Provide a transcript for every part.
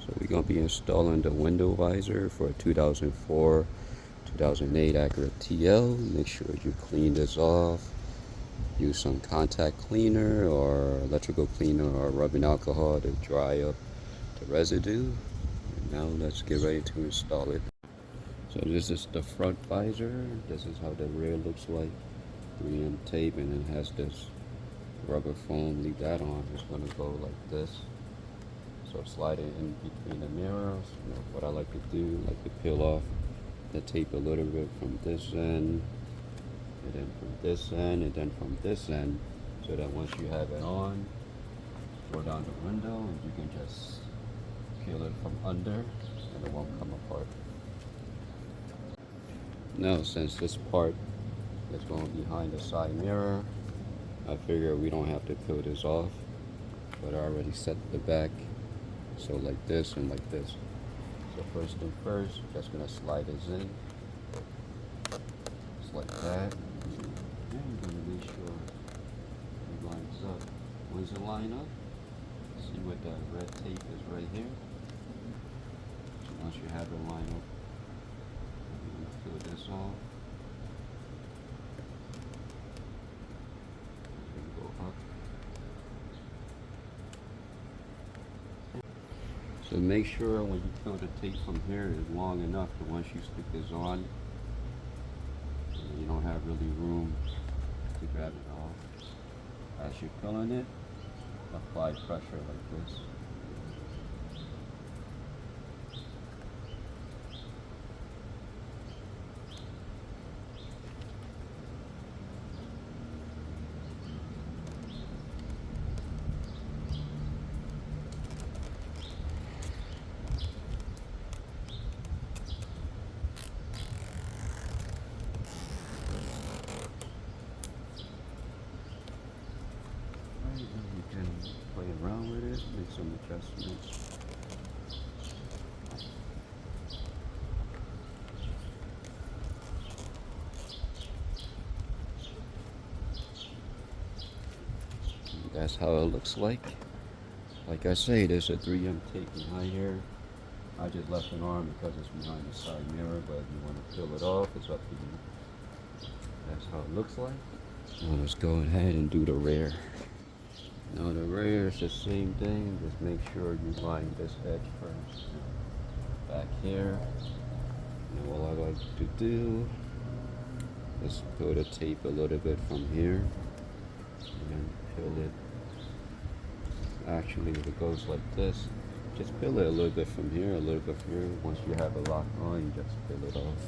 So we're going to be installing the window visor for a 2004, 2008 Acura TL. Make sure you clean this off. Use some contact cleaner or electrical cleaner or rubbing alcohol to dry up the residue. And now let's get ready to install it. So this is the front visor. This is how the rear looks like. 3M tape, and it has this rubber foam. Leave that on. It's going to go like this. So slide it in between the mirrors. You know, what I like to do, like to peel off the tape a little bit from this end, and then from this end, and then from this end, so that once you have it on, throw down the window, and you can just peel it from under, and it won't come apart. Now, since this part is going behind the side mirror, I figure we don't have to peel this off, but I already set the back. So like this and like this. So first thing first, just gonna slide this in. Just like that. And you're gonna make sure it lines up. Once it line up, see what the red tape is right here. So once you have it lined up, you're gonna peel this off. You're gonna go up. So make sure when you peel the tape from here is long enough that once you stick this on, you don't have really room to grab it off. As you're peeling it, apply pressure like this. You can play around with it, make some adjustments. And that's how it looks like. Like I say, there's a 3M tape behind here. I just left an arm because it's behind the side mirror, but if you want to peel it off, it's up to you. That's how it looks like. Now let's go ahead and do the rear. Now the rear is the same thing, just make sure you line this edge first. Back here. Now all I like to do is peel the tape a little bit from here and then peel it. Actually, if it goes like this, just peel it a little bit from here, a little bit from here. Once you have it locked on, you just peel it off.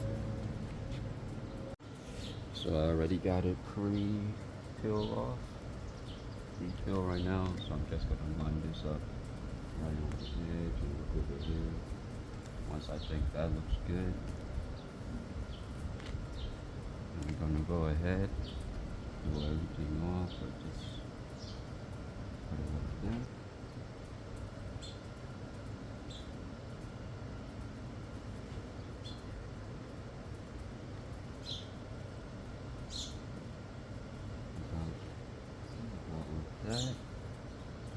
So I already got it pre-peeled off. Pre-peel right now, so I'm just gonna line this up right on the edge and over here. Once I think that looks good, I'm gonna go ahead, peel everything off, or just put it like that. That.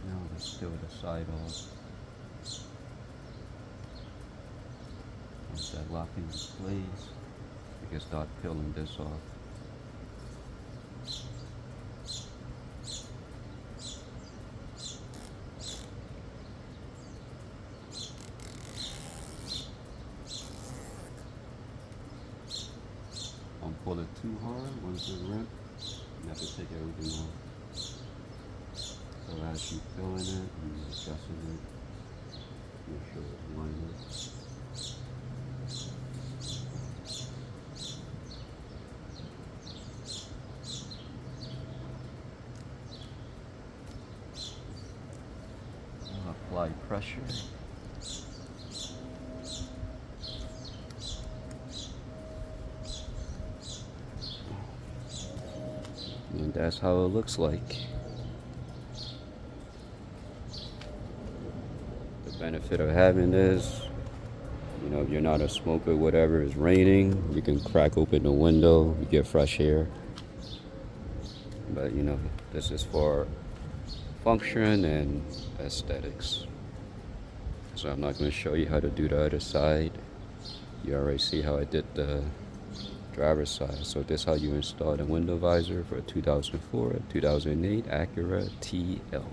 Now let's peel the side off. Once that lock into place, you can start peeling this off. Don't pull it too hard. Once it rips, you have to take everything off. So as you're peeling it, you're adjusting it, make sure it's lined up. Apply pressure. And that's how it looks like. Benefit of having this, you know, if you're not a smoker, whatever, it's raining, you can crack open the window, you get fresh air. But you know, this is for function and aesthetics. So I'm not going to show you how to do the other side. You already see how I did the driver's side. So this is how you install the window visor for a 2004, 2008 Acura TL.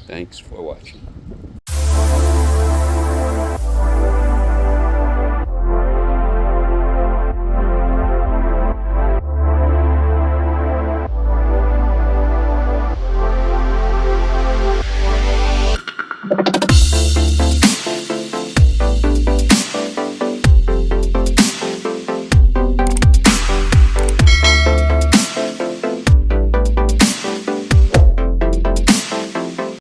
Thanks for watching.